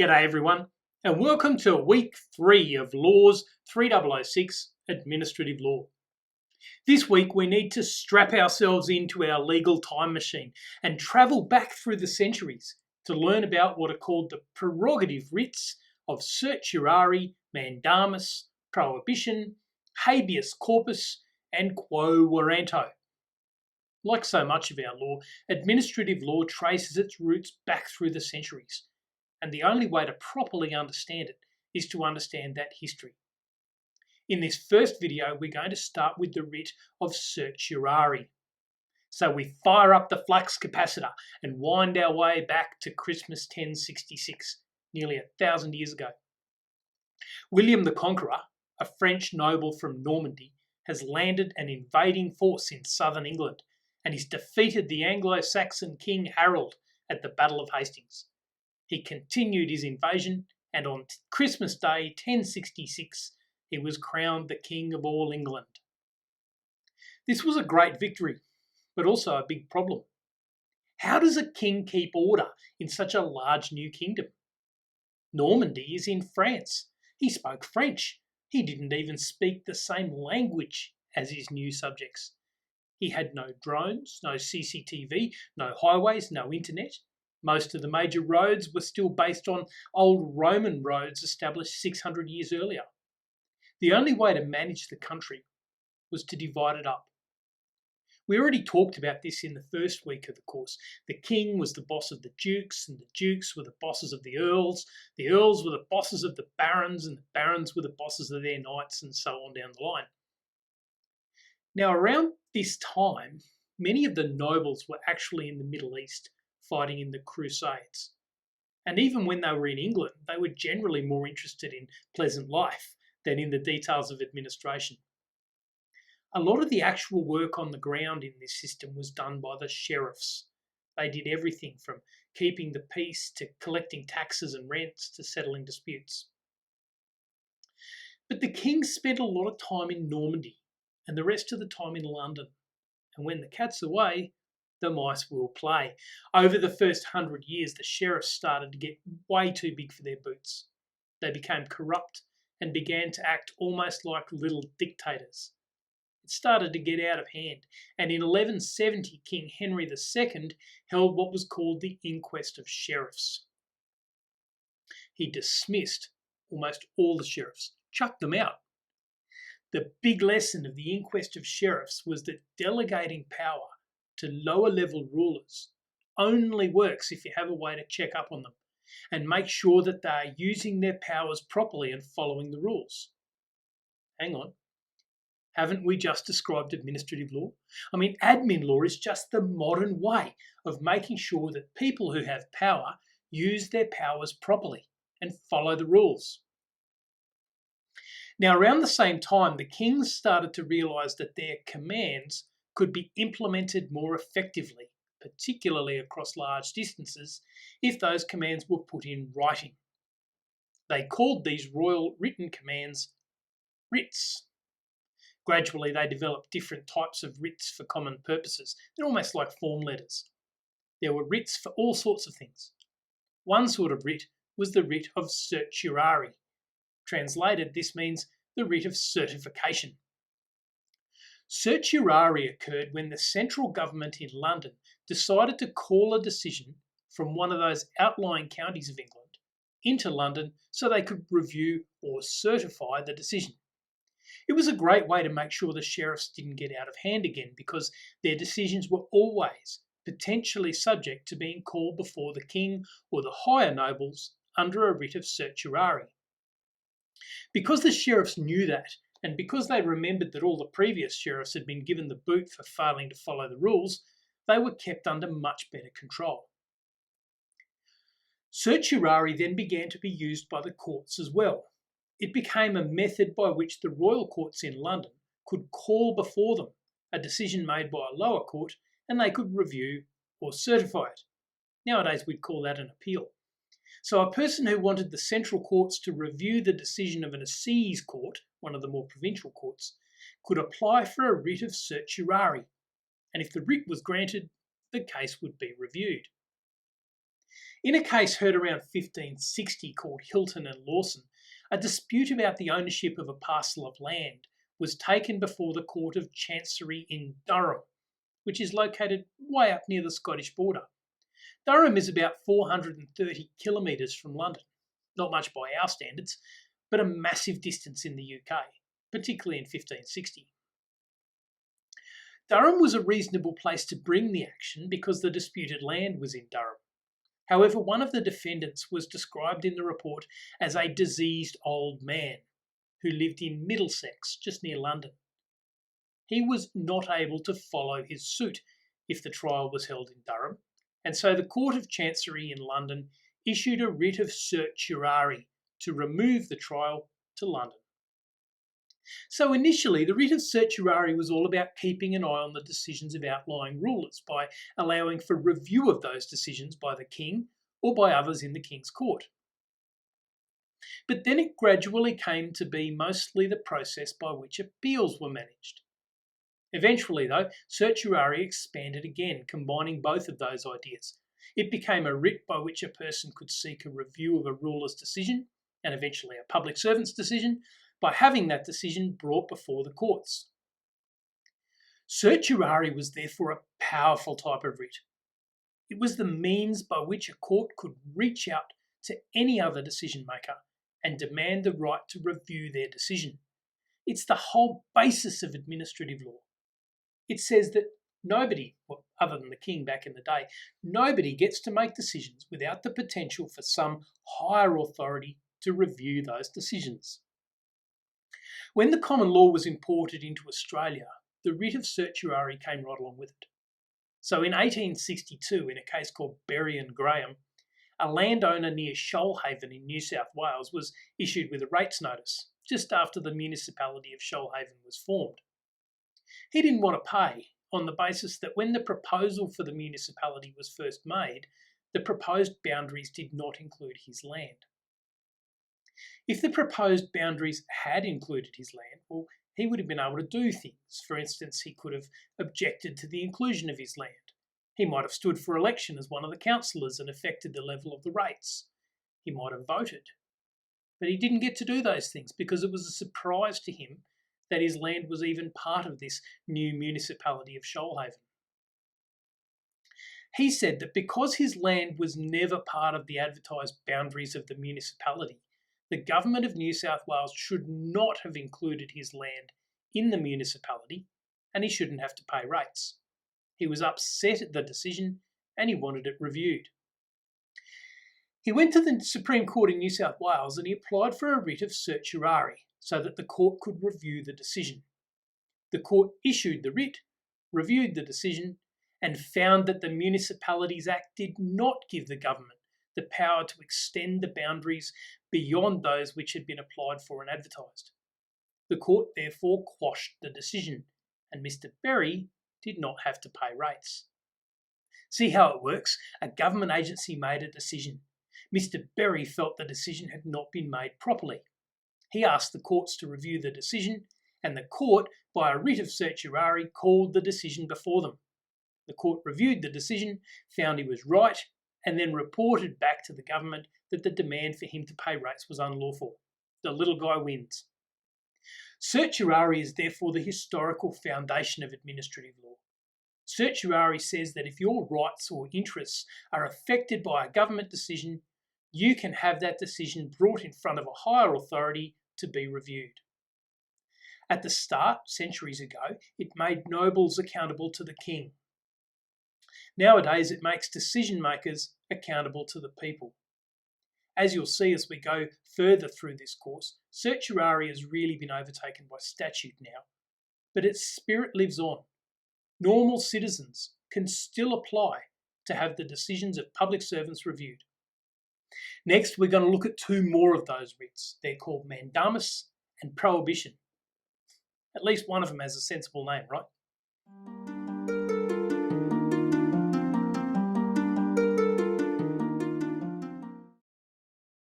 G'day everyone, and welcome to week 3 of Laws 3006 Administrative Law. This week we need to strap ourselves into our legal time machine and travel back through the centuries to learn about what are called the prerogative writs of certiorari, mandamus, prohibition, habeas corpus, and quo warranto. Like so much of our law, administrative law traces its roots back through the centuries. And the only way to properly understand it is to understand that history. In this first video, we're going to start with the writ of certiorari. So we fire up the flux capacitor and wind our way back to Christmas 1066, nearly 1,000 years ago. William the Conqueror, a French noble from Normandy, has landed an invading force in southern England, and he's defeated the Anglo-Saxon King Harold at the Battle of Hastings. He continued his invasion, and on Christmas Day 1066, he was crowned the King of all England. This was a great victory, but also a big problem. How does a king keep order in such a large new kingdom? Normandy is in France. He spoke French. He didn't even speak the same language as his new subjects. He had no drones, no CCTV, no highways, no internet. Most of the major roads were still based on old Roman roads established 600 years earlier. The only way to manage the country was to divide it up. We already talked about this in the first week of the course. The king was the boss of the dukes, and the dukes were the bosses of the earls were the bosses of the barons, and the barons were the bosses of their knights, and so on down the line. Now, around this time, many of the nobles were actually in the Middle East, fighting in the Crusades. And even when they were in England, they were generally more interested in pleasant life than in the details of administration. A lot of the actual work on the ground in this system was done by the sheriffs. They did everything from keeping the peace to collecting taxes and rents to settling disputes. But the king spent a lot of time in Normandy and the rest of the time in London. And when the cat's away, the mice will play. Over the first 100 years, the sheriffs started to get way too big for their boots. They became corrupt and began to act almost like little dictators. It started to get out of hand, and in 1170, King Henry II held what was called the Inquest of Sheriffs. He dismissed almost all the sheriffs, chucked them out. The big lesson of the Inquest of Sheriffs was that delegating power to lower level rulers only works if you have a way to check up on them and make sure that they are using their powers properly and following the rules. Hang on, haven't we just described administrative law? I mean, admin law is just the modern way of making sure that people who have power use their powers properly and follow the rules. Now, around the same time, the kings started to realise that their commands could be implemented more effectively, particularly across large distances, if those commands were put in writing. They called these royal written commands writs. Gradually, they developed different types of writs for common purposes. They're almost like form letters. There were writs for all sorts of things. One sort of writ was the writ of certiorari. Translated, this means the writ of certification. Certiorari occurred when the central government in London decided to call a decision from one of those outlying counties of England into London so they could review or certify the decision. It was a great way to make sure the sheriffs didn't get out of hand again, because their decisions were always potentially subject to being called before the king or the higher nobles under a writ of certiorari. Because the sheriffs knew that, and because they remembered that all the previous sheriffs had been given the boot for failing to follow the rules, they were kept under much better control. Certiorari then began to be used by the courts as well. It became a method by which the royal courts in London could call before them a decision made by a lower court, and they could review or certify it. Nowadays we'd call that an appeal. So a person who wanted the central courts to review the decision of an assize court, one of the more provincial courts, could apply for a writ of certiorari, and if the writ was granted, the case would be reviewed. In a case heard around 1560 called Hilton and Lawson, a dispute about the ownership of a parcel of land was taken before the Court of Chancery in Durham, which is located way up near the Scottish border. Durham is about 430 kilometres from London, not much by our standards, but a massive distance in the UK, particularly in 1560. Durham was a reasonable place to bring the action because the disputed land was in Durham. However, one of the defendants was described in the report as a diseased old man who lived in Middlesex, just near London. He was not able to follow his suit if the trial was held in Durham, and so the Court of Chancery in London issued a writ of certiorari to remove the trial to London. So initially, the writ of certiorari was all about keeping an eye on the decisions of outlying rulers by allowing for review of those decisions by the king or by others in the king's court. But then it gradually came to be mostly the process by which appeals were managed. Eventually, though, certiorari expanded again, combining both of those ideas. It became a writ by which a person could seek a review of a ruler's decision, and eventually a public servant's decision, by having that decision brought before the courts. Certiorari was therefore a powerful type of writ. It was the means by which a court could reach out to any other decision maker and demand the right to review their decision. It's the whole basis of administrative law. It says that nobody, well, other than the king back in the day, nobody gets to make decisions without the potential for some higher authority to review those decisions. When the common law was imported into Australia, the writ of certiorari came right along with it. So in 1862, in a case called Berry and Graham, a landowner near Shoalhaven in New South Wales was issued with a rates notice just after the municipality of Shoalhaven was formed. He didn't want to pay on the basis that when the proposal for the municipality was first made, the proposed boundaries did not include his land. If the proposed boundaries had included his land, well, he would have been able to do things. For instance, he could have objected to the inclusion of his land. He might have stood for election as one of the councillors and affected the level of the rates. He might have voted. But he didn't get to do those things because it was a surprise to him that his land was even part of this new municipality of Shoalhaven. He said that because his land was never part of the advertised boundaries of the municipality, the government of New South Wales should not have included his land in the municipality and he shouldn't have to pay rates. He was upset at the decision and he wanted it reviewed. He went to the Supreme Court in New South Wales and he applied for a writ of certiorari so that the court could review the decision. The court issued the writ, reviewed the decision, and found that the Municipalities Act did not give the government the power to extend the boundaries beyond those which had been applied for and advertised. The court therefore quashed the decision, and Mr. Berry did not have to pay rates. See how it works? A government agency made a decision. Mr. Berry felt the decision had not been made properly. He asked the courts to review the decision, and the court, by a writ of certiorari, called the decision before them. The court reviewed the decision, found he was right, and then reported back to the government that the demand for him to pay rates was unlawful. The little guy wins. Certiorari is therefore the historical foundation of administrative law. Certiorari says that if your rights or interests are affected by a government decision, you can have that decision brought in front of a higher authority to be reviewed. At the start, centuries ago, it made nobles accountable to the king. Nowadays, it makes decision makers accountable to the people. As you'll see as we go further through this course, certiorari has really been overtaken by statute now, but its spirit lives on. Normal citizens can still apply to have the decisions of public servants reviewed. Next, we're going to look at two more of those writs. They're called mandamus and prohibition. At least one of them has a sensible name, right?